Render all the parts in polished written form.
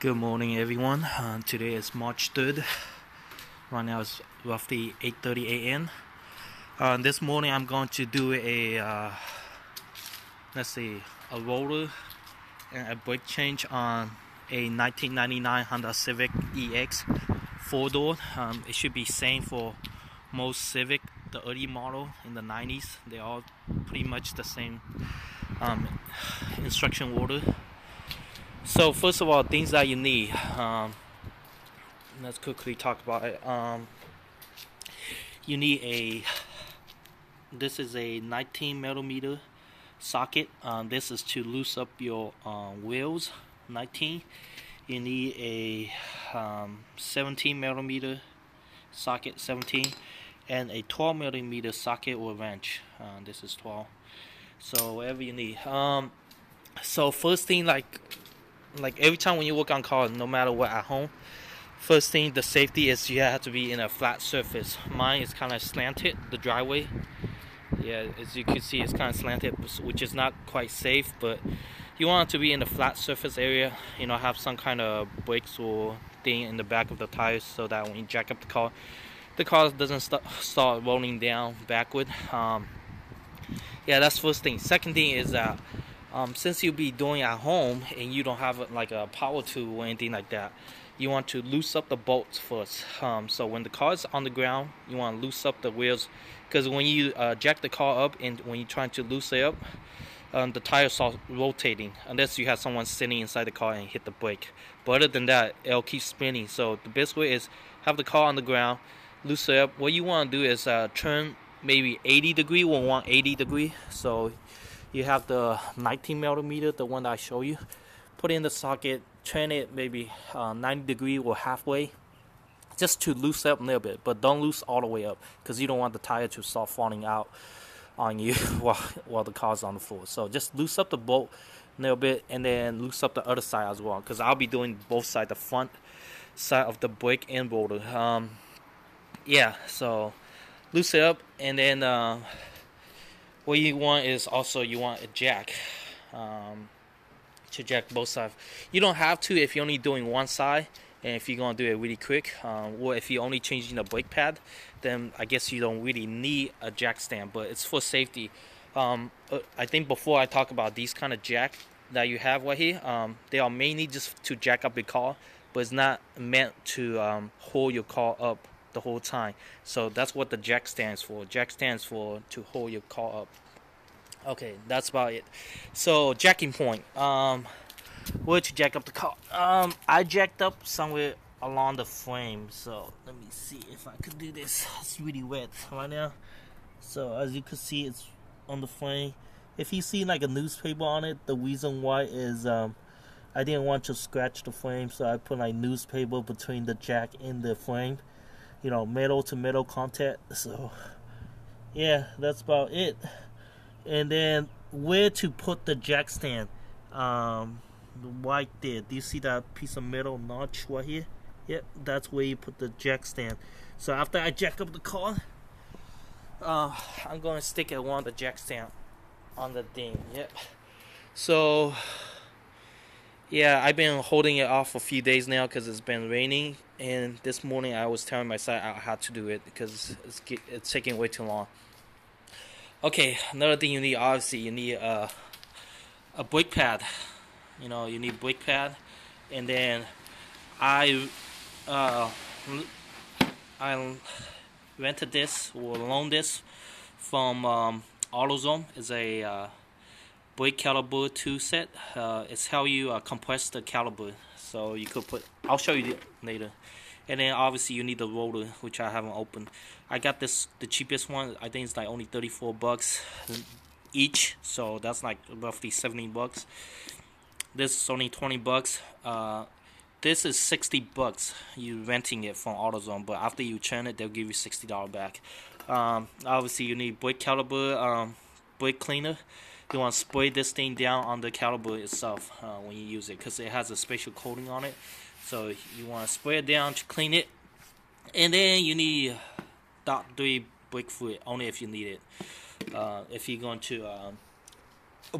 Good morning, everyone. Today is March 3rd. Right now it's roughly 8:30 a.m. This morning I'm going to do a rotor and a brake change on a 1999 Honda Civic EX 4-door. It should be same for most Civic, the early model in the 90s. They're all pretty much the same instruction order. So first of all, things that you need. Let's quickly talk about it. You need this is a 19 millimeter socket. This is to loose up your wheels. 19. You need a 17 millimeter socket. 17, and a 12 millimeter socket or wrench. This is 12. So whatever you need. So first thing, like every time when you work on cars, no matter what, at home, first thing, the safety is you have to be in a flat surface. Mine is kind of slanted, the driveway. Yeah, as you can see, it's kind of slanted, which is not quite safe, but you want it to be in a flat surface area. You know, have some kind of brakes or thing in the back of the tires so that when you jack up the car doesn't start rolling down backward. Yeah, that's first thing. Second thing is that since you'll be doing it at home and you don't have like a power tool or anything like that, you want to loose up the bolts first. So when the car is on the ground, you want to loose up the wheels, because when you jack the car up and when you're trying to loose it up, the tires start rotating unless you have someone sitting inside the car and hit the brake. But other than that, it'll keep spinning. So the best way is have the car on the ground, loose it up. What you want to do is turn maybe 80 degree or 180 degree. So you have the 19 millimeter, the one that I show you. Put it in the socket, turn it maybe 90 degree or halfway, just to loose up a little bit, but don't loose all the way up, because you don't want the tire to start falling out on you while the car's on the floor. So just loose up the bolt a little bit, and then loose up the other side as well, because I'll be doing both sides, the front side of the brake and rotor. Yeah, so loose it up, and then what you want is also you want a jack to jack both sides. You don't have to if you're only doing one side, and if you're gonna do it really quick, or if you're only changing the brake pad, then I guess you don't really need a jack stand. But it's for safety. I think before I talk about these kind of jack that you have right here, they are mainly just to jack up your car, but it's not meant to hold your car up the whole time. So that's what the jack stands for. Jack stands for to hold your car up. Okay, that's about it. So jacking point. Where to jack up the car? I jacked up somewhere along the frame. So let me see if I could do this. It's really wet right now. So as you can see, it's on the frame. If you see like a newspaper on it, the reason why is I didn't want to scratch the frame, so I put like newspaper between the jack and the frame. You know, metal to metal contact. So yeah, that's about it. And then where to put the jack stand? Right there. Do you see that piece of metal notch right here? Yep, that's where you put the jack stand. So after I jack up the car, I'm gonna stick at one of the jack stand on the thing. Yep. So yeah, I've been holding it off for a few days now because it's been raining, and this morning I was telling myself I had to do it because it's taking way too long. Okay, another thing you need, obviously, you need a brake pad. You know, you need brake pad, and then I rented this or loaned this from AutoZone. It's a brake caliper 2 set. It's how you compress the caliper. So you could put, I'll show you later. And then obviously you need the rotor, which I haven't opened. I got this, the cheapest one. I think it's like only 34 bucks each. So that's like roughly 70 bucks. This is only 20 bucks. This is 60 bucks. You renting it from AutoZone, but after you turn it, they'll give you $60 back. Obviously you need brake caliper, brake cleaner. You want to spray this thing down on the caliper itself when you use it, because it has a special coating on it. So you want to spray it down to clean it, and then you need .3 brake fluid only if you need it. If you're going to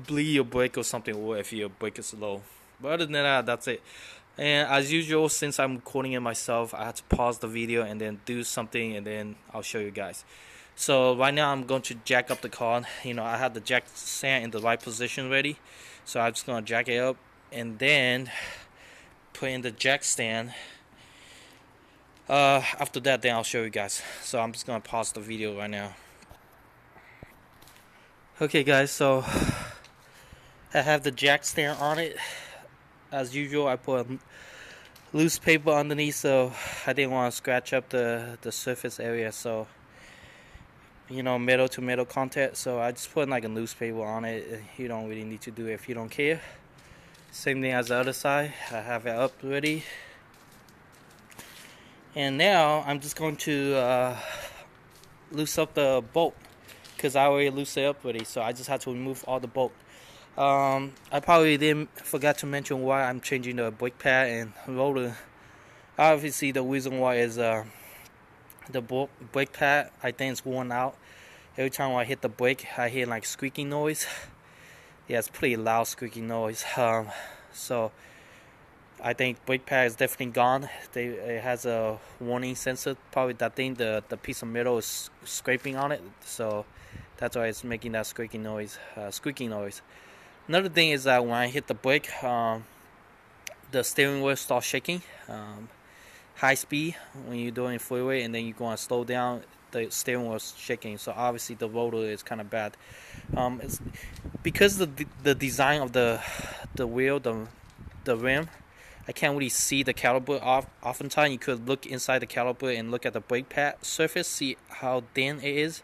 bleed your brake or something, or if your brake is low. But other than that, that's it. And as usual, since I'm recording it myself, I had to pause the video and then do something, and then I'll show you guys. So right now I'm going to jack up the car. I have the jack stand in the right position ready, so I'm just gonna jack it up and then put in the jack stand. After that, then I'll show you guys. So I'm just gonna pause the video right now. Okay guys, so I have the jack stand on it. As usual, I put a loose paper underneath, so I didn't want to scratch up the surface area, so metal to metal contact, so I just put like a newspaper on it. You don't really need to do it if you don't care. Same thing as the other side. I have it up ready, and now I'm just going to loose up the bolt, because I already loosened it up already, so I just had to remove all the bolt. I probably forgot to mention why I'm changing the brake pad and rotor. Obviously the reason why is the brake pad, I think it's worn out. Every time I hit the brake, I hear like squeaking noise. Yeah, it's pretty loud squeaking noise. So I think brake pad is definitely gone. It has a warning sensor. Probably that thing, the piece of metal is scraping on it, so that's why it's making that squeaking noise. Another thing is that when I hit the brake, the steering wheel starts shaking. High speed when you're doing freeway, and then you go on slow down, the steering wheel is shaking. So obviously the rotor is kind of bad. It's because the design of the wheel, the rim. I can't really see the caliper. Oftentimes you could look inside the caliper and look at the brake pad surface, see how thin it is.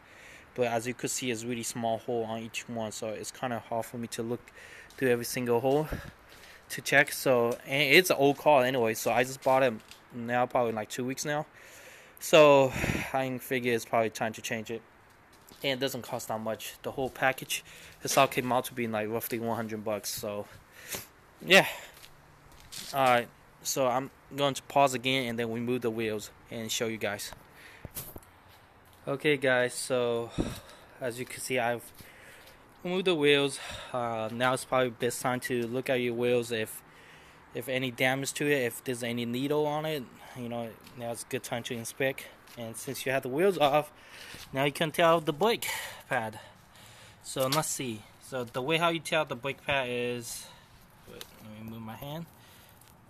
But as you could see, it's really small hole on each one, so it's kind of hard for me to look through every single hole to check. So, and it's an old car anyway, so I just bought it now, probably like 2 weeks now. So I figure it's probably time to change it, and it doesn't cost that much. The whole package, this all came out to be like roughly $100. So yeah. All right. So I'm going to pause again and then remove the wheels and show you guys. Okay guys, so as you can see, I've removed the wheels. Now it's probably best time to look at your wheels. If any damage to it, if there's any needle on it, now it's a good time to inspect. And since you have the wheels off, now you can tell the brake pad. So let's see. So the way how you tell the brake pad is, let me move my hand.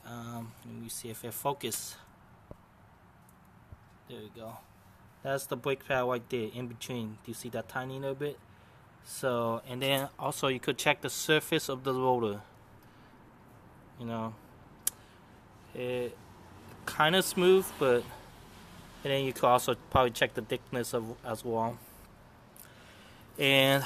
Let me see if it focus. There we go. That's the brake pad right there in between. Do you see that tiny little bit? So, and then also you could check the surface of the rotor. It kind of smooth, but and then you could also probably check the thickness as well. And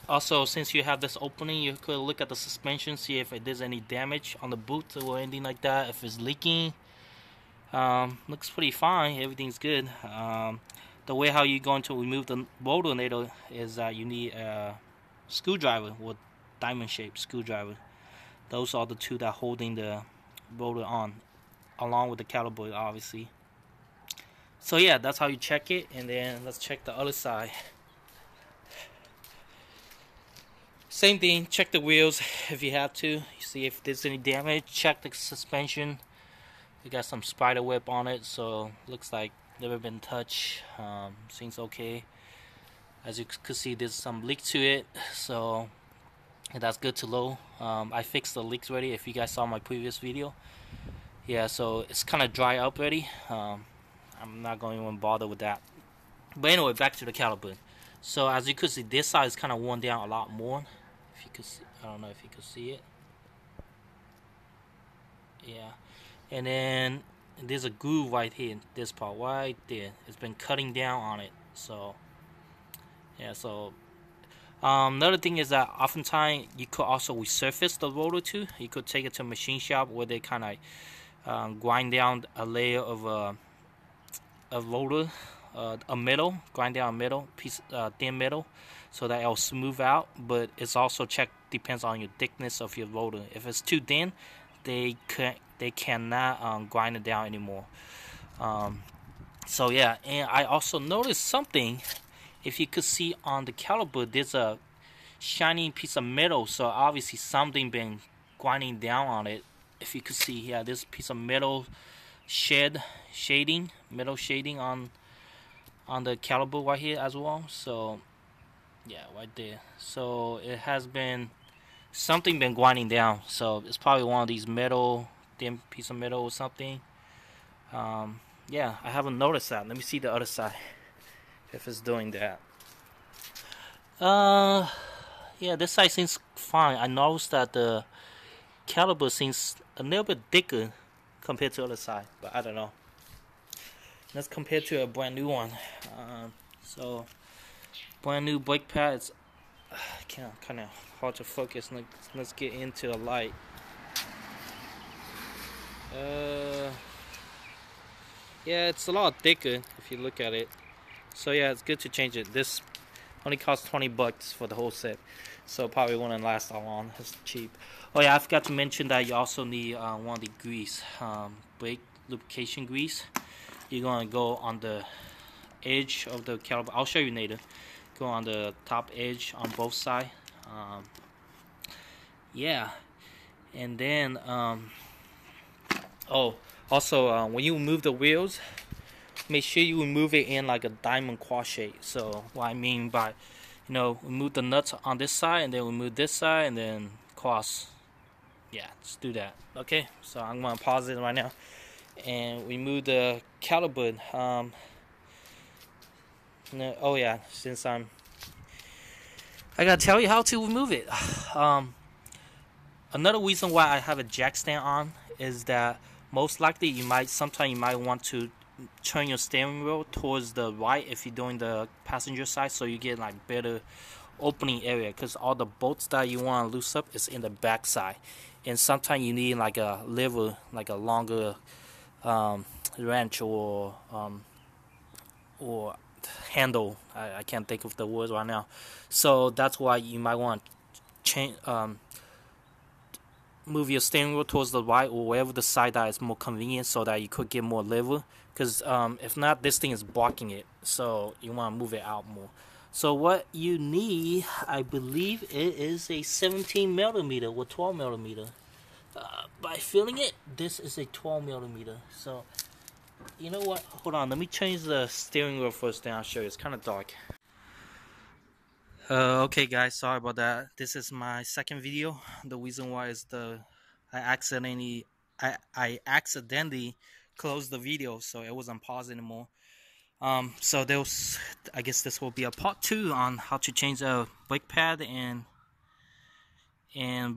also, since you have this opening, you could look at the suspension, see if there's any damage on the boot or anything like that. If it's leaking. Looks pretty fine. Everything's good. The way how you're going to remove the rotor needle is that you need a screwdriver with diamond-shaped screwdriver. Those are the two that are holding the rotor on, along with the caliper, obviously. So yeah, that's how you check it. And then let's check the other side. Same thing. Check the wheels if you have to. See if there's any damage. Check the suspension. We got some spider web on it, so looks like never been touched. Seems okay. As you can see, there's some leak to it, so that's good to know. I fixed the leaks already. If you guys saw my previous video, yeah, so it's kind of dry up already. I'm not going to even bother with that. But anyway, back to the caliper. So as you can see, this side is kind of worn down a lot more. If you could see, I don't know if you could see it. Yeah. And then there's a groove right here, this part right there. It's been cutting down on it. So yeah, so another thing is that oftentimes you could also resurface the rotor too. You could take it to a machine shop where they kind of grind down a layer of rotor, a metal, grind down a metal piece, thin metal, so that it'll smooth out. But it's also depends on your thickness of your rotor. If it's too thin, they cannot grind it down anymore. So yeah, and I also noticed something. If you could see on the caliper, there's a shiny piece of metal, so obviously something been grinding down on it. if you could see, yeah, this piece of metal metal shading on the caliper right here as well. So yeah, right there. So it has been something been grinding down. So it's probably one of these metal, thin piece of metal or something. Yeah, I haven't noticed that. Let me see the other side if it's doing that. Yeah, this side seems fine. I noticed that the caliper seems a little bit thicker compared to the other side, but I don't know. Let's compare to a brand new one. So brand new brake pads. Kind of hard to focus. Let's get into the light. Yeah, it's a lot thicker if you look at it. So yeah, it's good to change it. This only costs $20 for the whole set, so probably won't last that long. It's cheap. Oh yeah, I forgot to mention that you also need one of the grease, brake lubrication grease. You're gonna go on the edge of the caliper. I'll show you later. Go on the top edge on both sides. Yeah, and then oh, also when you move the wheels, make sure you remove it in like a diamond cross shape. So what I mean by, remove the nuts on this side and then remove this side and then cross. Yeah, just do that. Okay, so I'm gonna pause it right now and remove the caliper. Oh yeah, since I gotta tell you how to remove it. Another reason why I have a jack stand on is that most likely sometimes you might want to turn your steering wheel towards the right if you're doing the passenger side, so you get like better opening area, because all the bolts that you want to loosen up is in the back side, and sometimes you need like a lever, like a longer wrench or handle. I can't think of the words right now, so that's why you might want to change move your steering wheel towards the right or wherever the side that is more convenient, so that you could get more lever, because if not, this thing is blocking it, so you want to move it out more. So what you need, I believe, it is a 17 millimeter or 12 millimeter. By feeling it, this is a 12 millimeter. So you know what, hold on, let me change the steering wheel first, then I'll show you. It's kind of dark. Okay guys, sorry about that. This is my second video. The reason why is I accidentally closed the video, so it wasn't paused anymore. So I guess this will be a part 2 on how to change the brake pad and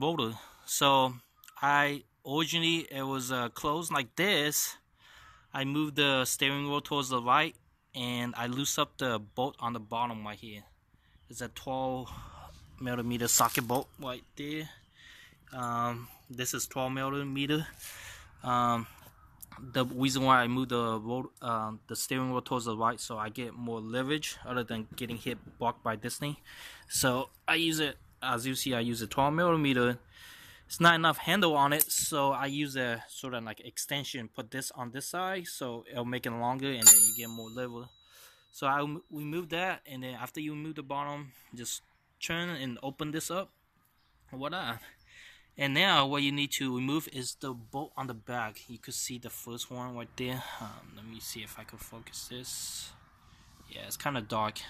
rotor. So originally it was closed like this. I moved the steering wheel towards the right and I loosened up the bolt on the bottom right here. It's a 12 millimeter socket bolt right there. This is 12 millimeter. The reason why I moved the steering wheel towards the right, so I get more leverage other than getting hit blocked by this thing. So I use it, as you see, I use a 12 millimeter. It's not enough handle on it, so I use a sort of like extension. Put this on this side, so it'll make it longer, and then you get more lever. So I remove that, and then after you remove the bottom, just turn and open this up. Voila. And now what you need to remove is the bolt on the back. You could see the first one right there. Let me see if I can focus this. Yeah, it's kind of dark.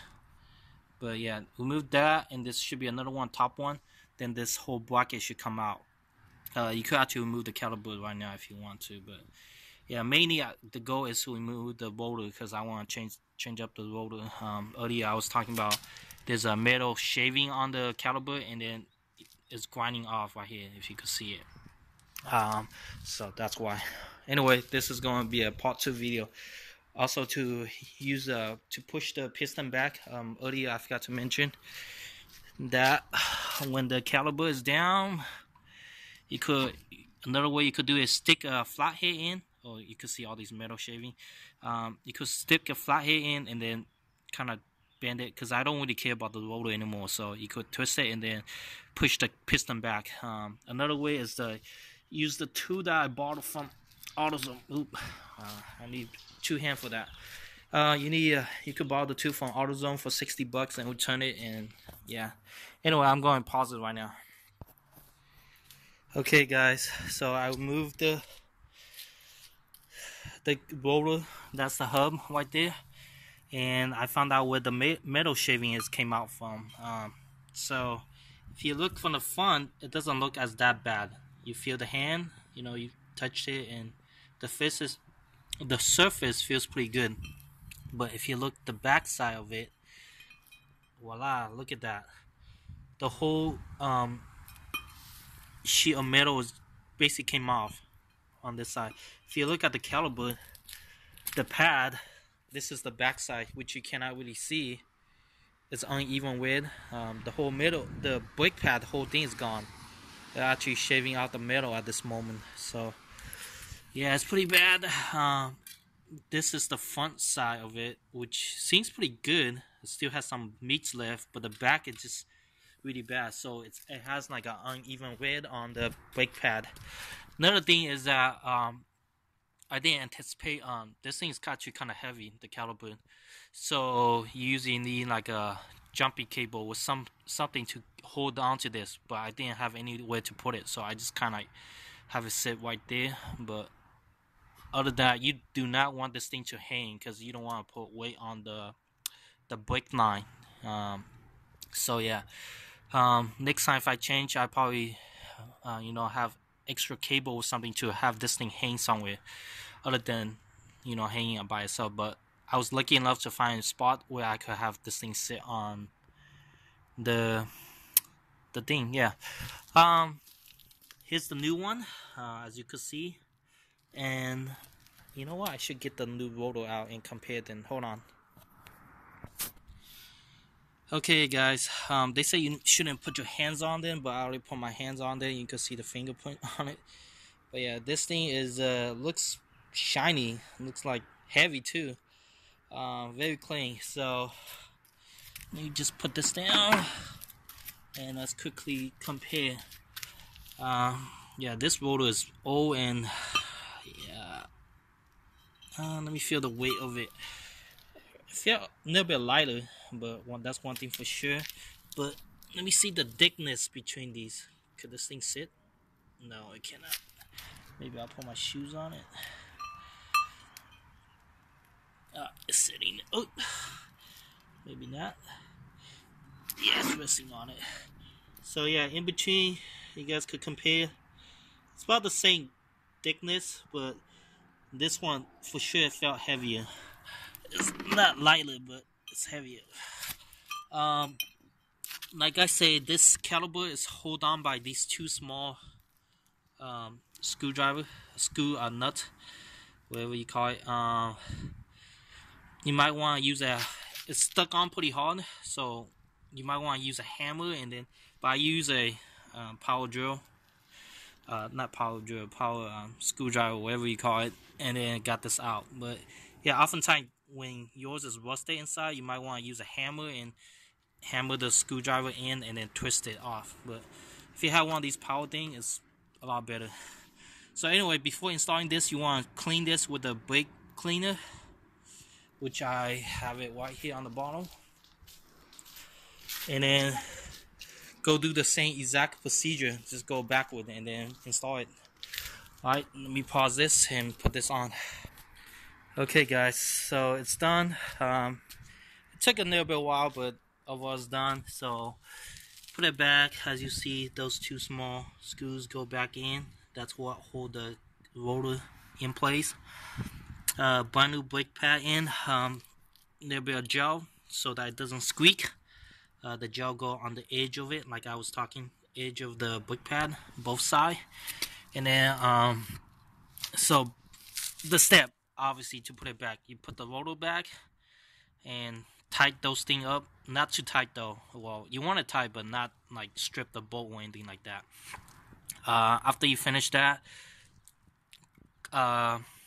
But yeah, remove that, and this should be another one, top one. Then this whole bracket should come out. You could actually remove the caliper right now if you want to, but yeah, mainly the goal is to remove the rotor, because I want to change up the rotor. Earlier I was talking about there's a metal shaving on the caliper, and then it's grinding off right here if you could see it. So that's why. Anyway, this is going to be a part 2 video. Also, to use to push the piston back. Earlier I forgot to mention that when the caliper is down, another way you could do is stick a flathead in. Or you could see all these metal shaving. You could stick a flathead in and then kind of bend it, because I don't really care about the rotor anymore. So you could twist it and then push the piston back. Another way is to use the tool that I bought from AutoZone. I need 2 hands for that. You could borrow the tool from AutoZone for $60 and return it. And yeah. Anyway, I'm going to pause it right now. Okay guys, so I removed the rotor. That's the hub right there, and I found out where the metal shaving is came out from. So if you look from the front, it doesn't look as that bad. You feel the hand, you touched it, and the surface feels pretty good. But if you look the back side of it, voila, look at that. The whole sheet of metal basically came off on this side. If you look at the caliper, the pad, this is the back side, which you cannot really see. It's uneven with the whole middle, the brake pad, the whole thing is gone. They're actually shaving out the metal at this moment. So yeah, it's pretty bad. This is the front side of it, which seems pretty good. It still has some meats left, but the back is just really bad. So it has like an uneven wear on the brake pad. Another thing is that I didn't anticipate this thing is actually kind of heavy, the caliper. So you usually need like a jumpy cable with something to hold on to this, but I didn't have anywhere to put it, so I just kind of have it sit right there. But other than that, you do not want this thing to hang because you don't want to put weight on the brake line. So yeah, next time if I change, I probably have extra cable or something to have this thing hang somewhere other than hanging it by itself. But I was lucky enough to find a spot where I could have this thing sit on the thing. Yeah. Here's the new one, as you could see, and you know what, I should get the new rotor out and compare them. Hold on. Okay guys, they say you shouldn't put your hands on them, but I already put my hands on there. You can see the fingerprint on it. But yeah, this thing is looks shiny, looks like heavy too, very clean. So let me just put this down and let's quickly compare. Yeah, this rotor is old, and yeah, let me feel the weight of it. I feel a little bit lighter, but that's one thing for sure. But let me see the thickness between these. Could this thing sit? No, it cannot. Maybe I'll put my shoes on it. It's sitting. Oh, maybe not. Yeah, it's resting on it. So yeah, in between, you guys could compare. It's about the same thickness, but this one for sure felt heavier. It's not lighter, but it's heavier. Like I say, this caliper is held on by these two small nut, whatever you call it. You might want to use it's stuck on pretty hard, so you might want to use a hammer, and then, but I use a power drill, not power drill, power screwdriver, whatever you call it, and then got this out. But yeah, oftentimes when yours is rusted inside, you might want to use a hammer and hammer the screwdriver in and then twist it off. But if you have one of these power things, it's a lot better. So anyway, before installing this, you want to clean this with a brake cleaner, which I have it right here on the bottom, and then go do the same exact procedure, just go backward and then install it. Alright, let me pause this and put this on. Okay guys, so it's done. It took a little bit while, but overall it's done. So put it back. As you see, those two small screws go back in. That's what hold the rotor in place. Brand new brake pad in. There'll be a gel so that it doesn't squeak. The gel go on the edge of it, like I was talking, edge of the brake pad, both sides. And then so the step, obviously, to put it back, you put the rotor back and tight those things up. Not too tight though. Well, you want it tight, but not like strip the bolt or anything like that. After you finish that,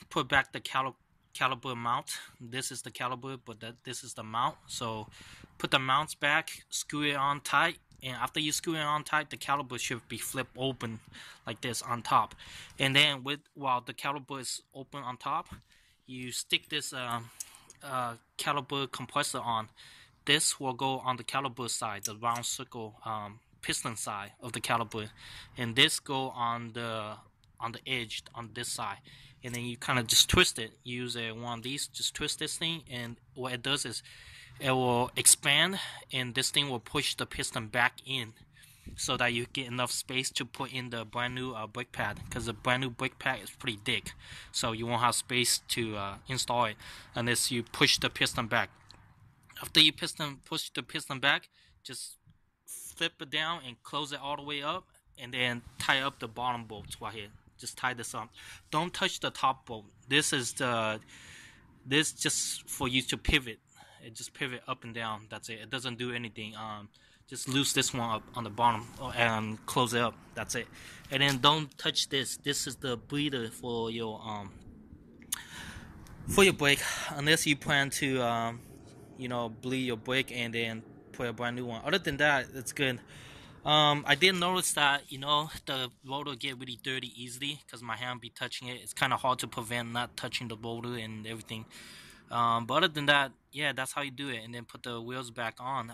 put back the caliper mount. This is the caliper, but this is the mount. So put the mounts back, screw it on tight, and after you screw it on tight, the caliper should be flipped open like this on top. And then while the caliper is open on top, you stick this caliper compressor on. This will go on the caliper side, the round circle piston side of the caliper, and this go on the edge on this side, and then you kind of just twist it. Use one of these, just twist this thing, and what it does is it will expand, and this thing will push the piston back in, so that you get enough space to put in the brand new brake pad, because the brand new brake pad is pretty thick, so you won't have space to install it unless you push the piston back. After you push the piston back, just flip it down and close it all the way up, and then tie up the bottom bolts right here. Just tie this up. Don't touch the top bolt. This just for you to pivot. It just pivot up and down. That's it. It doesn't do anything. Just loose this one up on the bottom and close it up. That's it. And then don't touch this. This is the bleeder for your brake, unless you plan to bleed your brake and then put a brand new one. Other than that, it's good. I did notice that the rotor get really dirty easily because my hand be touching it. It's kind of hard to prevent not touching the rotor and everything. But other than that, yeah, that's how you do it. And then put the wheels back on.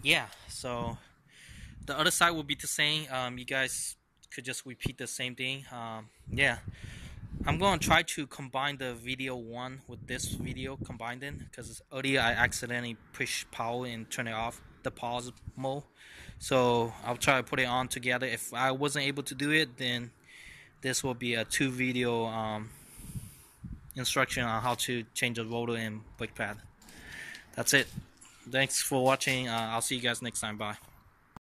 Yeah, so the other side will be the same. You guys could just repeat the same thing. Yeah, I'm going to try to combine the video one with this video combined in, because earlier I accidentally pushed power and turn it off, the pause mode. So I'll try to put it on together. If I wasn't able to do it, then this will be a 2 video instruction on how to change the rotor and brake pad. That's it. Thanks for watching. I'll see you guys next time. Bye.